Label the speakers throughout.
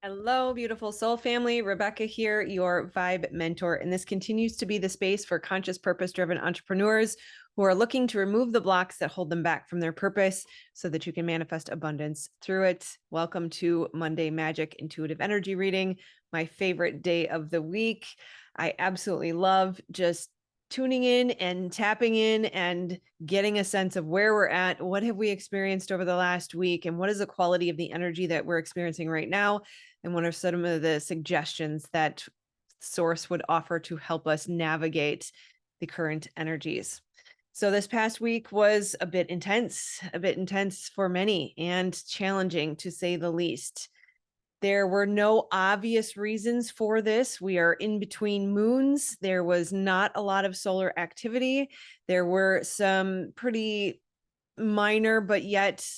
Speaker 1: Hello, beautiful soul family. Rebecca here, your vibe mentor. And this continues to be the space for conscious, purpose driven entrepreneurs who are looking to remove the blocks that hold them back from their purpose so that you can manifest abundance through it. Welcome to Monday Magic Intuitive Energy Reading, my favorite day of the week. I absolutely love just tuning in and tapping in and getting a sense of where we're at. What have we experienced over the last week? And what is the quality of the energy that we're experiencing right now? And what are some of the suggestions that Source would offer to help us navigate the current energies? So this past week was a bit intense for many and challenging to say the least. There were no obvious reasons for this. We are in between moons. There was not a lot of solar activity. There were some pretty minor, but yet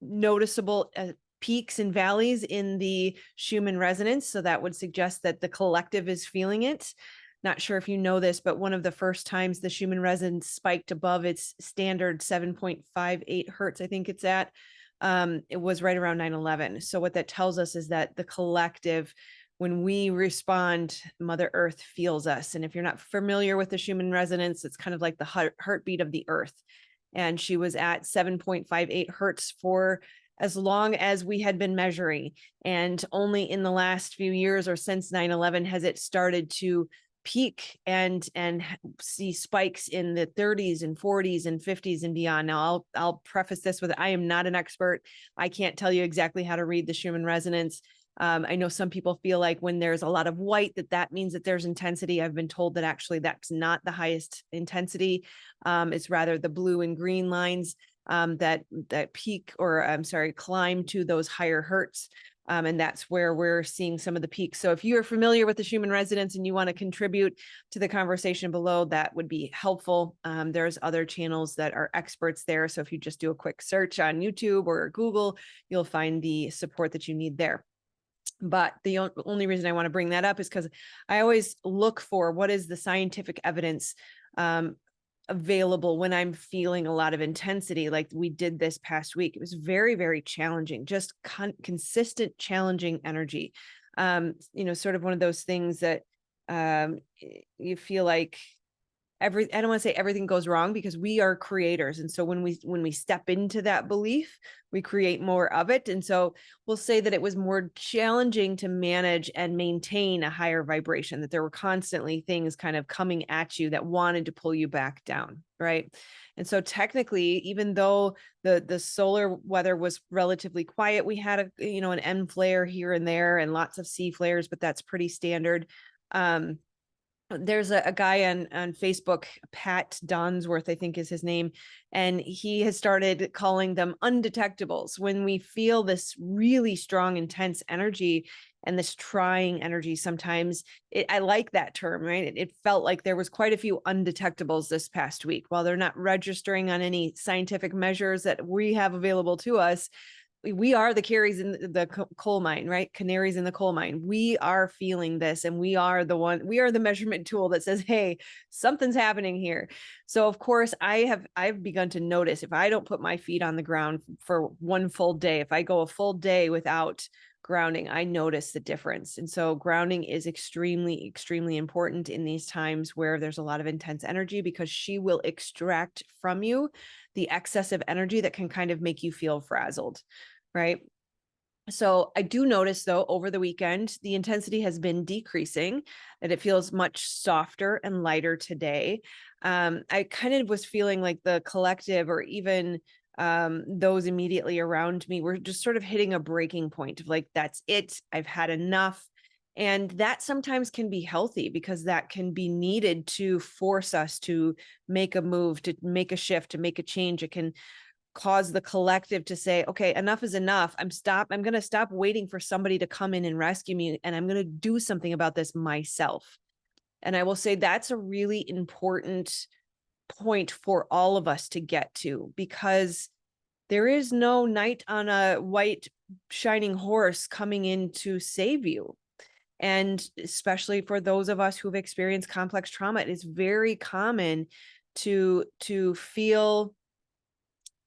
Speaker 1: noticeable peaks and valleys in the Schumann resonance. So that would suggest that the collective is feeling it. Not sure if you know this, but one of the first times the Schumann resonance spiked above its standard 7.58 hertz, I think it's at, it was right around 9/11. So what that tells us is that the collective, when we respond, Mother Earth feels us. And if you're not familiar with the Schumann resonance, it's kind of like the heartbeat of the earth. And she was at 7.58 hertz for as long as we had been measuring. And only in the last few years or since 9/11 has it started to peak and see spikes in the 30s and 40s and 50s and beyond. Now I'll preface this with, I am not an expert. I can't tell you exactly how to read the Schumann resonance. I know some people feel like when there's a lot of white, that means that there's intensity. I've been told that actually that's not the highest intensity. It's rather the blue and green lines that peak, or I'm sorry, climb to those higher hertz. And that's where we're seeing some of the peaks. So if you're familiar with the Schumann resonance and you want to contribute to the conversation below, that would be helpful. There's other channels that are experts there. So if you just do a quick search on YouTube or Google, you'll find the support that you need there. But the only reason I want to bring that up is because I always look for what is the scientific evidence available when I'm feeling a lot of intensity, like we did this past week. It was very, very challenging, just consistent, challenging energy. Sort of one of those things that you feel like I don't want to say everything goes wrong, because we are creators. And so when we step into that belief, we create more of it. And so we'll say that it was more challenging to manage and maintain a higher vibration, that there were constantly things kind of coming at you that wanted to pull you back down. Right. And so technically, even though the solar weather was relatively quiet, we had an M flare here and there and lots of C flares, but that's pretty standard. There's a guy on Facebook, Pat Donsworth, I think is his name, and he has started calling them undetectables. When we feel this really strong, intense energy and this trying energy, sometimes I like that term, right? It felt like there was quite a few undetectables this past week. While they're not registering on any scientific measures that we have available to us, we are the canaries in the coal mine, right? Canaries in the coal mine. We are feeling this, and we are the measurement tool that says, hey, something's happening here. So of course I've begun to notice, if I don't put my feet on the ground for one full day, if I go a full day without grounding, I notice the difference. And so grounding is extremely, extremely important in these times where there's a lot of intense energy, because she will extract from you the excessive energy that can kind of make you feel frazzled. Right. So I do notice, though, over the weekend, the intensity has been decreasing, that it feels much softer and lighter today. I kind of was feeling like the collective, or even those immediately around me, were just sort of hitting a breaking point of like, that's it. I've had enough. And that sometimes can be healthy, because that can be needed to force us to make a move, to make a shift, to make a change. It can cause the collective to say, okay, enough is enough. I'm going to stop waiting for somebody to come in and rescue me, and I'm going to do something about this myself. And I will say that's a really important point for all of us to get to, because there is no knight on a white shining horse coming in to save you. And especially for those of us who've experienced complex trauma, it is very common to feel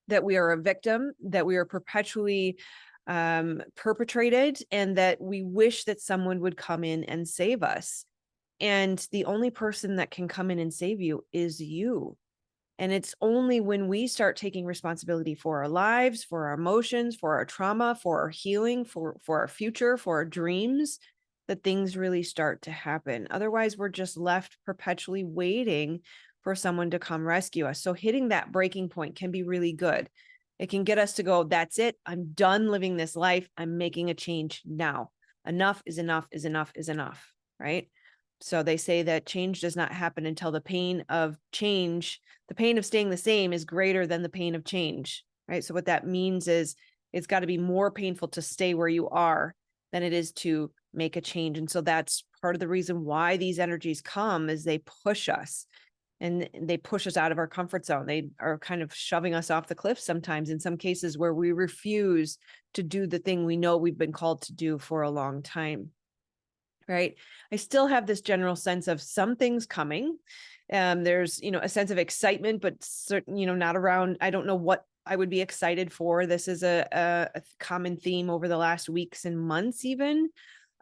Speaker 1: that we are a victim, that we are perpetually perpetrated, and that we wish that someone would come in and save us. And the only person that can come in and save you is you. And it's only when we start taking responsibility for our lives, for our emotions, for our trauma, for our healing, for our future, for our dreams, that things really start to happen. Otherwise, we're just left perpetually waiting for someone to come rescue us. So hitting that breaking point can be really good. It can get us to go, that's it. I'm done living this life. I'm making a change now. Enough is enough is enough is enough, right? So they say that change does not happen until the pain of change, the pain of staying the same is greater than the pain of change, right? So what that means is it's got to be more painful to stay where you are than it is to make a change. And so that's part of the reason why these energies come, is they push us, and they push us out of our comfort zone. They are kind of shoving us off the cliff sometimes, in some cases where we refuse to do the thing we know we've been called to do for a long time. Right. I still have this general sense of something's coming. There's, a sense of excitement, but certain, not around, I don't know what I would be excited for. This is a common theme over the last weeks and months, even.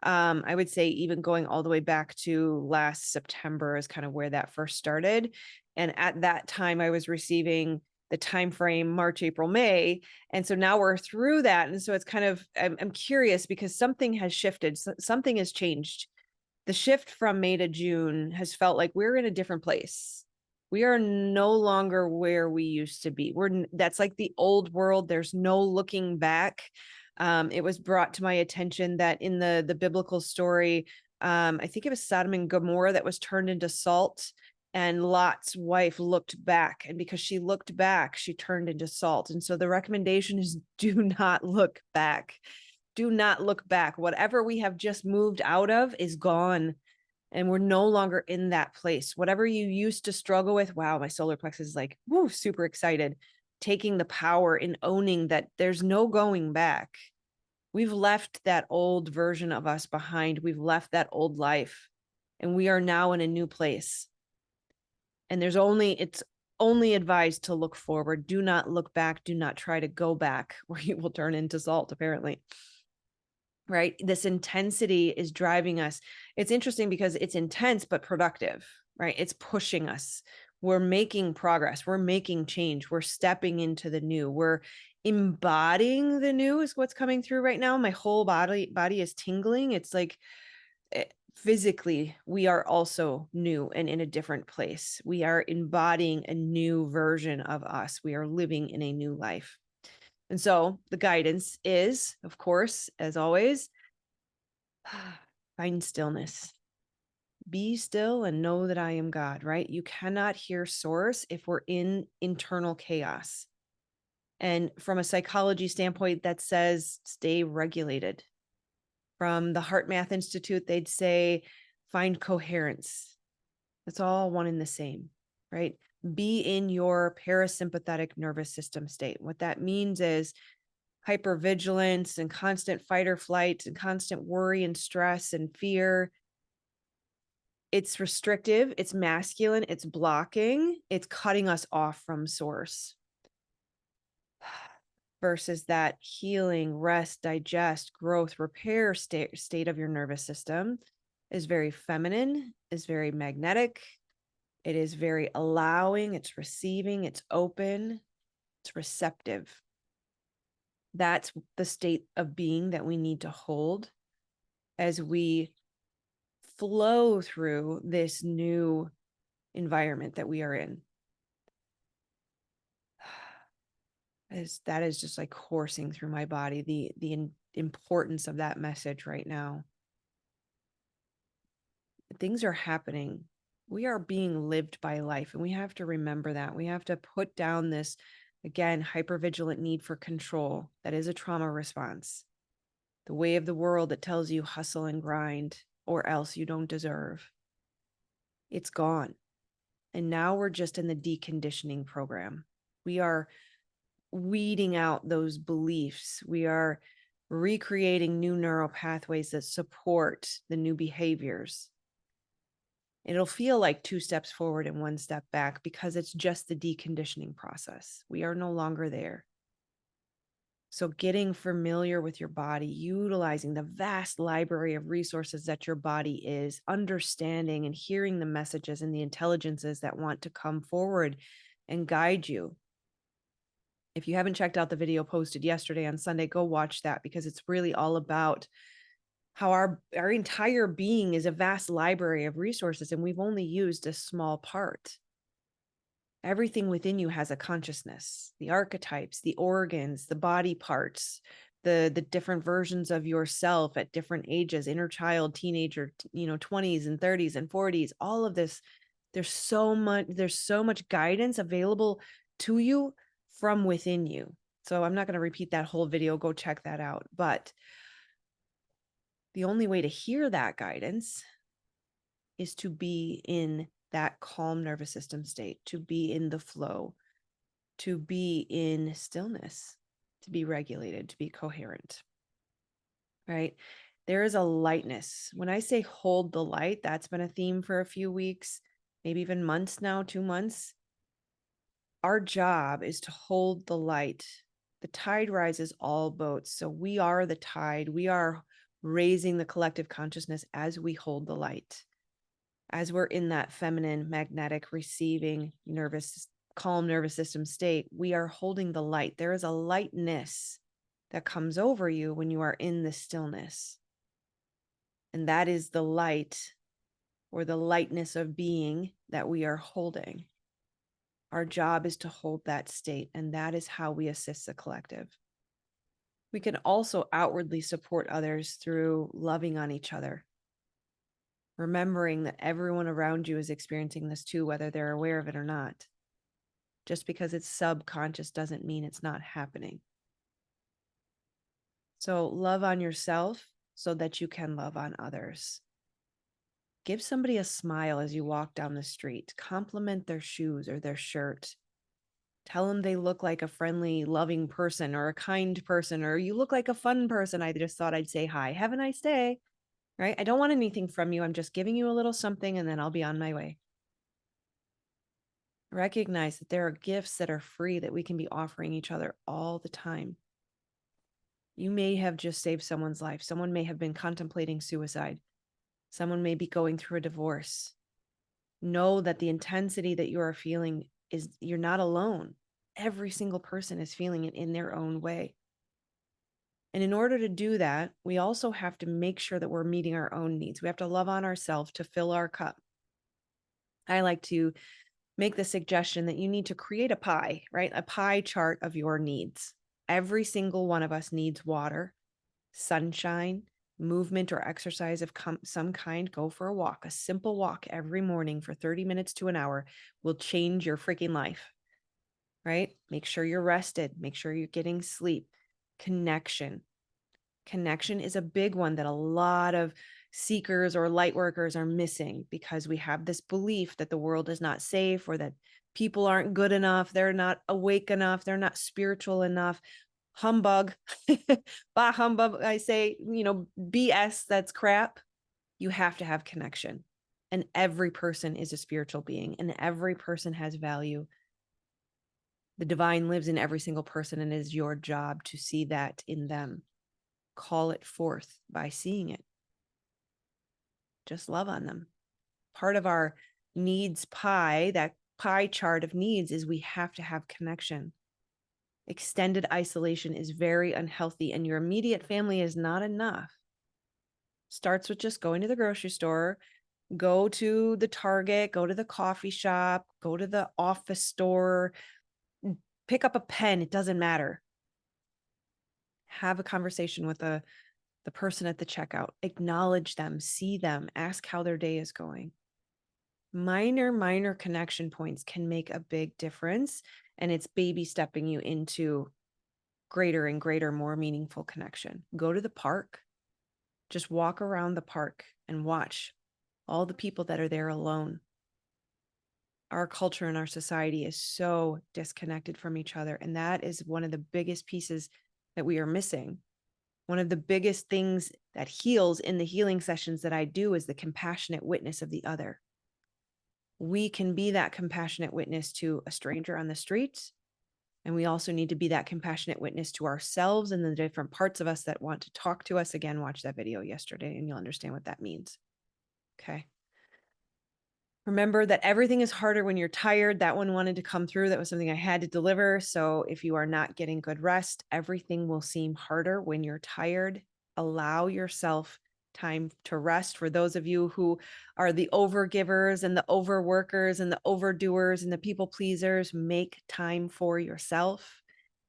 Speaker 1: I would say even going all the way back to last September is kind of where that first started. And at that time, I was receiving the time frame March, April, May. And so now we're through that. And so it's kind of, I'm curious because something has shifted, something has changed. The shift from May to June has felt like we're in a different place. We are no longer where we used to be. That's like the old world. There's no looking back. It was brought to my attention that in the biblical story, I think it was Sodom and Gomorrah that was turned into salt, and Lot's wife looked back, and because she looked back, she turned into salt. And so the recommendation is do not look back. Do not look back. Whatever we have just moved out of is gone, and we're no longer in that place. Whatever you used to struggle with, wow, my solar plexus is like, woo, super excited. Taking the power in owning that there's no going back. We've left that old version of us behind. We've left that old life, and we are now in a new place. And it's only advised to look forward. Do not look back. Do not try to go back, or you will turn into salt, apparently. Right? This intensity is driving us. It's interesting because it's intense, but productive, right? It's pushing us. We're making progress. We're making change. We're stepping into the new. We're embodying the new is what's coming through right now. My whole body is tingling. It's like physically, we are also new and in a different place. We are embodying a new version of us. We are living in a new life. And so the guidance is, of course, as always, find stillness. Be still and know that I am God, right? You cannot hear source if we're in internal chaos. And from a psychology standpoint, that says stay regulated. From the Heart Math Institute, they'd say find coherence. It's all one and the same, right? Be in your parasympathetic nervous system state. What that means is hypervigilance and constant fight or flight and constant worry and stress and fear. It's restrictive, it's masculine, it's blocking, it's cutting us off from source. Versus that healing, rest, digest, growth, repair state of your nervous system is very feminine, is very magnetic. It is very allowing, it's receiving, it's open, it's receptive. That's the state of being that we need to hold as we flow through this new environment that we are in. That is just like coursing through my body, the importance of that message right now. Things are happening. We are being lived by life, and we have to remember that. We have to put down this, again, hypervigilant need for control. That is a trauma response. The way of the world that tells you hustle and grind, or else you don't deserve. It's gone. And now we're just in the deconditioning program. We are weeding out those beliefs. We are recreating new neural pathways that support the new behaviors. It'll feel like 2 steps forward and 1 step back because it's just the deconditioning process. We are no longer there. So getting familiar with your body, utilizing the vast library of resources that your body is, understanding and hearing the messages and the intelligences that want to come forward and guide you. If you haven't checked out the video posted yesterday on Sunday, go watch that, because it's really all about how our entire being is a vast library of resources, and we've only used a small part. Everything within you has a consciousness, the archetypes, the organs, the body parts, the different versions of yourself at different ages, inner child, teenager, 20s and 30s and 40s, all of this. There's so much guidance available to you from within you. So I'm not going to repeat that whole video. Go check that out. But the only way to hear that guidance is to be in that calm nervous system state, to be in the flow, to be in stillness, to be regulated, to be coherent, right? There is a lightness. When I say hold the light, that's been a theme for a few weeks, maybe even months now, 2 months. Our job is to hold the light. The tide rises all boats. So we are the tide. We are raising the collective consciousness as we hold the light. As we're in that feminine, magnetic, receiving, calm nervous system state, we are holding the light. There is a lightness that comes over you when you are in the stillness. And that is the light, or the lightness of being, that we are holding. Our job is to hold that state, and that is how we assist the collective. We can also outwardly support others through loving on each other, remembering that everyone around you is experiencing this too, whether they're aware of it or not. Just because it's subconscious doesn't mean it's not happening. So love on yourself so that you can love on others. Give somebody a smile as you walk down the street. Compliment their shoes or their shirt. Tell them they look like a friendly, loving person, or a kind person, or you look like a fun person. I just thought I'd say hi. Have a nice day, right? I don't want anything from you. I'm just giving you a little something, and then I'll be on my way. Recognize that there are gifts that are free that we can be offering each other all the time. You may have just saved someone's life. Someone may have been contemplating suicide. Someone may be going through a divorce. Know that the intensity that you are feeling is, you're not alone. Every single person is feeling it in their own way. And in order to do that, we also have to make sure that we're meeting our own needs. We have to love on ourselves to fill our cup. I like to make the suggestion that you need to create a pie, right? A pie chart of your needs. Every single one of us needs water, sunshine, movement or exercise of some kind. Go for a walk. A simple walk every morning for 30 minutes to an hour will change your freaking life, right? Make sure you're rested. Make sure you're getting sleep. Connection. Connection is a big one that a lot of seekers or light workers are missing, because we have this belief that the world is not safe, or that people aren't good enough, they're not awake enough, they're not spiritual enough. Humbug. Bah humbug. I say, BS, that's crap. You have to have connection. And every person is a spiritual being, and every person has value. The divine lives in every single person, and it is your job to see that in them. Call it forth by seeing it. Just love on them. Part of our needs pie, that pie chart of needs, is we have to have connection. Extended isolation is very unhealthy, and your immediate family is not enough. Starts with just going to the grocery store, go to the Target, go to the coffee shop, go to the office store, pick up a pen. It doesn't matter. Have a conversation with the person at the checkout. Acknowledge them, see them, ask how their day is going. Minor connection points can make a big difference, and it's baby stepping you into greater and greater, more meaningful connection. Go to the park. Just walk around the park and watch all the people that are there alone. Our culture and our society is so disconnected from each other, and that is one of the biggest pieces that we are missing. One of the biggest things that heals in the healing sessions that I do is the compassionate witness of the other. We can be that compassionate witness to a stranger on the street, And we also need to be that compassionate witness to ourselves and the different parts of us that want to talk to us. Again, watch that video yesterday and you'll understand what that means. Okay. Remember that everything is harder when you're tired. That one wanted to come through. That was something I had to deliver. So if you are not getting good rest, everything will seem harder when you're tired. Allow yourself time to rest. For those of you who are the overgivers and the overworkers and the overdoers and the people pleasers, make time for yourself.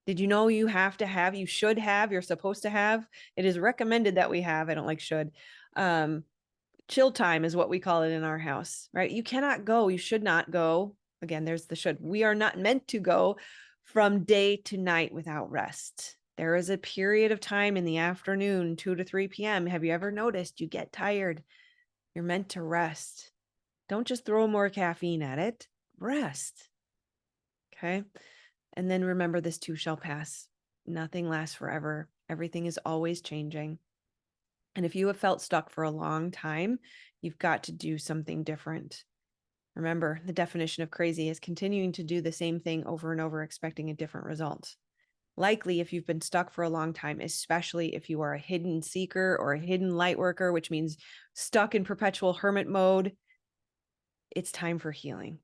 Speaker 1: Did you know you have to have, you should have, you're supposed to have, it is recommended that we have, I don't like should, chill time is what we call it in our house, right? You cannot go, you should not go. Again, there's the should. We are not meant to go from day to night without rest. There is a period of time in the afternoon, 2 to 3 p.m. Have you ever noticed you get tired? You're meant to rest. Don't just throw more caffeine at it. Rest. Okay. And then remember, this too shall pass. Nothing lasts forever. Everything is always changing. And if you have felt stuck for a long time, you've got to do something different. Remember, the definition of crazy is continuing to do the same thing over and over, expecting a different result. Likely, if you've been stuck for a long time, especially if you are a hidden seeker or a hidden light worker, which means stuck in perpetual hermit mode, it's time for healing.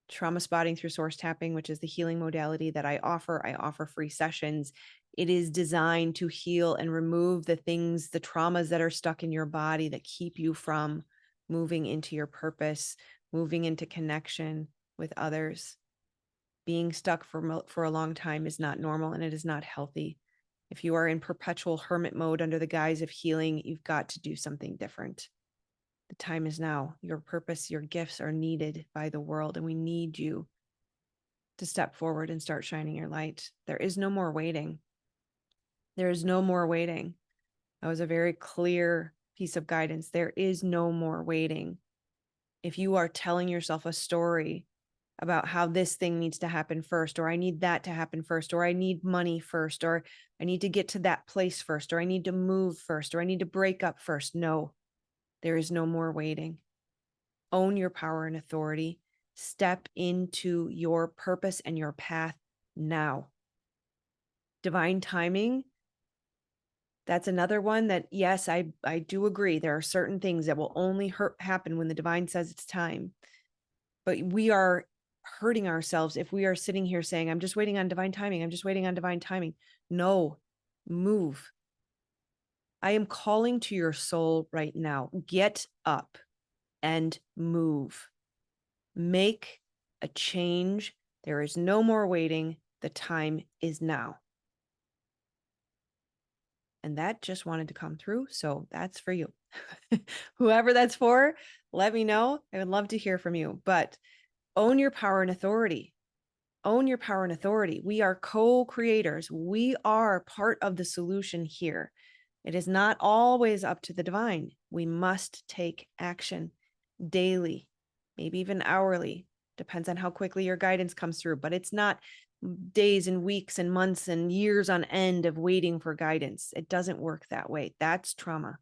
Speaker 1: Trauma spotting through source tapping, which is the healing modality that I offer free sessions. It is designed to heal and remove the things, the traumas that are stuck in your body that keep you from moving into your purpose, moving into connection with others. Being stuck for a long time is not normal and it is not healthy. If you are in perpetual hermit mode under the guise of healing, you've got to do something different. The time is now. Your purpose, your gifts are needed by the world, and we need you to step forward and start shining your light. There is no more waiting. There is no more waiting. That was a very clear piece of guidance. There is no more waiting. If you are telling yourself a story about how this thing needs to happen first, or I need that to happen first, or I need money first, or I need to get to that place first, or I need to move first, or I need to break up first. No, there is no more waiting. Own your power and authority. Step into your purpose and your path now. Divine timing. That's another one that, yes, I do agree. There are certain things that will only happen when the divine says it's time. But we are hurting ourselves if we are sitting here saying, I'm just waiting on divine timing. I'm just waiting on divine timing. No, move. I am calling to your soul right now. Get up and move. Make a change. There is no more waiting. The time is now. And that just wanted to come through. So that's for you. Whoever that's for, let me know. I would love to hear from you. But own your power and authority. Own your power and authority. We are co-creators. We are part of the solution here. It is not always up to the divine. We must take action daily, maybe even hourly. Depends on how quickly your guidance comes through, but it's not days and weeks and months and years on end of waiting for guidance. It doesn't work that way. That's trauma.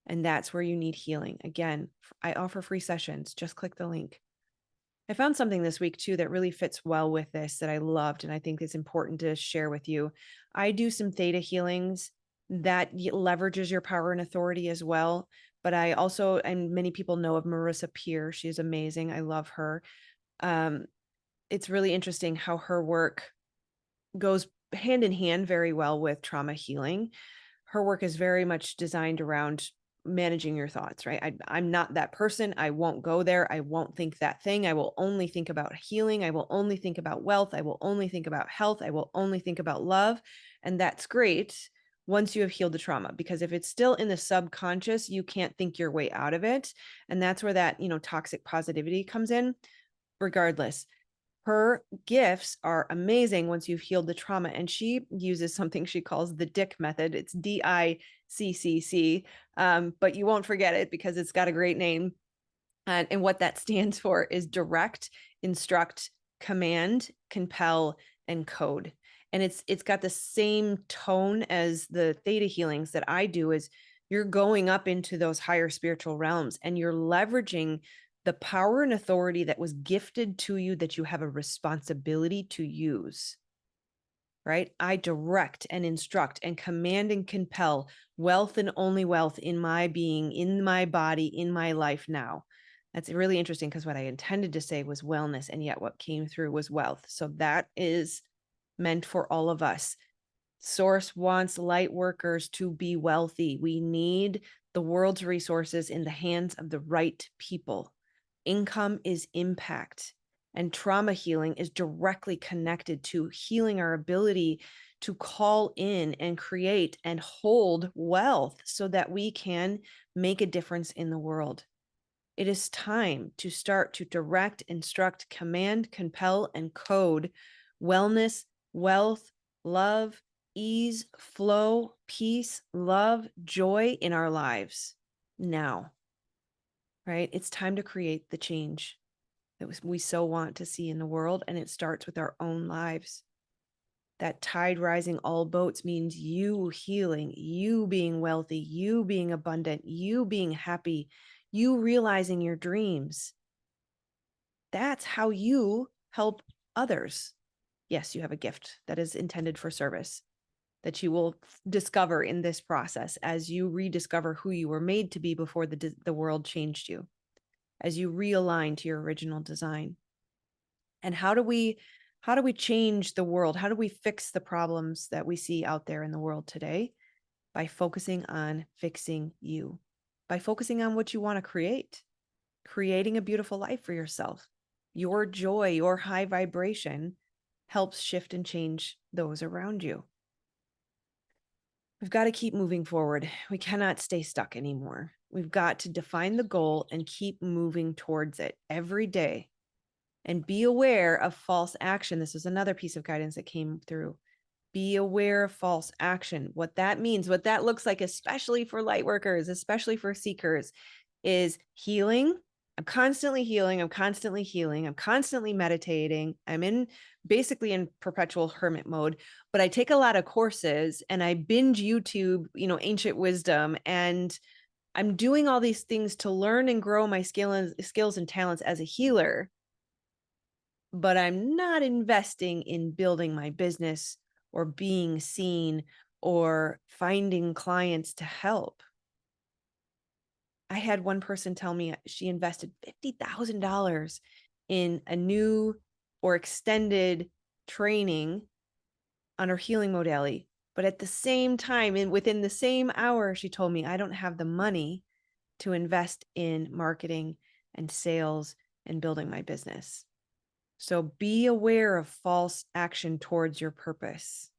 Speaker 1: And that's where you need healing. Again, I offer free sessions. Just click the link. I found something this week too that really fits well with this that I loved, and I think it's important to share with you. I do some theta healings that leverages your power and authority as well. But I also, and many people know of Marissa Peer. She's amazing. I love her. It's really interesting how her work goes hand in hand very well with trauma healing. Her work is very much designed around managing your thoughts, right? I'm not that person. I won't go there. I won't think that thing. I will only think about healing. I will only think about wealth. I will only think about health. I will only think about love. And that's great once you have healed the trauma, because if it's still in the subconscious, you can't think your way out of it. And that's where that, toxic positivity comes in. Regardless, her gifts are amazing once you've healed the trauma. And she uses something she calls the DICC method. It's DICCC, but you won't forget it because it's got a great name. And what that stands for is direct, instruct, command, compel, and code. And it's got the same tone as the theta healings that I do. Is you're going up into those higher spiritual realms and you're leveraging the power and authority that was gifted to you that you have a responsibility to use, right? I direct and instruct and command and compel wealth and only wealth in my being, in my body, in my life now. That's really interesting because what I intended to say was wellness, and yet what came through was wealth. So that is meant for all of us. Source wants light workers to be wealthy. We need the world's resources in the hands of the right people. Income is impact, and trauma healing is directly connected to healing our ability to call in and create and hold wealth so that we can make a difference in the world. It is time to start to direct, instruct, command, compel, and code wellness, wealth, love, ease, flow, peace, love, joy in our lives now, right? It's time to create the change that we so want to see in the world, and it starts with our own lives. That tide rising all boats means you healing, you being wealthy, you being abundant, you being happy, you realizing your dreams. That's how you help others. Yes, you have a gift that is intended for service that you will discover in this process as you rediscover who you were made to be before the world changed you, as you realign to your original design. And how do we change the world? How do we fix the problems that we see out there in the world today? By focusing on fixing you, by focusing on what you want to create, creating a beautiful life for yourself. Your joy, your high vibration helps shift and change those around you. We've got to keep moving forward. We cannot stay stuck anymore. We've got to define the goal and keep moving towards it every day. And be aware of false action. This is another piece of guidance that came through. Be aware of false action. What that means, what that looks like, especially for light workers, especially for seekers, is healing. I'm constantly healing. I'm constantly healing. I'm constantly meditating. I'm basically in perpetual hermit mode, but I take a lot of courses and I binge YouTube, ancient wisdom, and I'm doing all these things to learn and grow my skills and talents as a healer, but I'm not investing in building my business or being seen or finding clients to help. I had one person tell me she invested $50,000 in a new or extended training on her healing modality. But at the same time, and within the same hour, she told me, I don't have the money to invest in marketing and sales and building my business. So be aware of false action towards your purpose.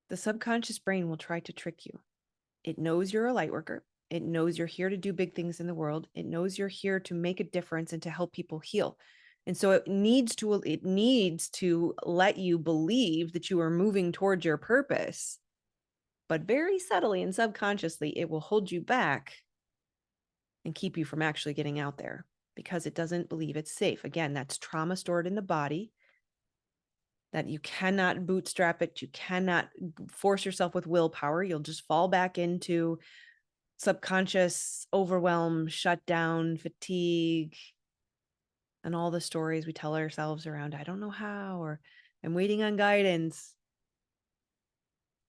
Speaker 1: The subconscious brain will try to trick you. It knows you're a light worker. It knows you're here to do big things in the world. It knows you're here to make a difference and to help people heal. And so it needs to let you believe that you are moving towards your purpose. But very subtly and subconsciously, it will hold you back and keep you from actually getting out there because it doesn't believe it's safe. Again, that's trauma stored in the body, that you cannot bootstrap it. You cannot force yourself with willpower. You'll just fall back into subconscious overwhelm, shutdown, fatigue, and all the stories we tell ourselves around, I don't know how, or I'm waiting on guidance,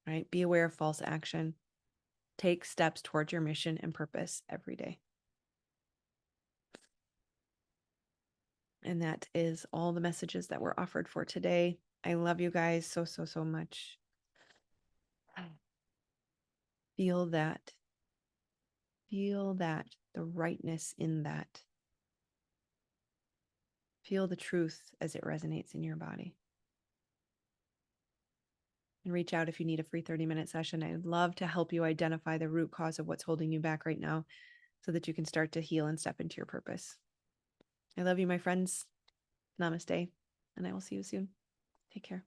Speaker 1: right? Be aware of false action. Take steps towards your mission and purpose every day. And that is all the messages that were offered for today. I love you guys so, so, so much. Feel that. Feel that, the rightness in that. Feel the truth as it resonates in your body. And reach out if you need a free 30-minute session. I'd love to help you identify the root cause of what's holding you back right now so that you can start to heal and step into your purpose. I love you, my friends. Namaste, and I will see you soon. Take care.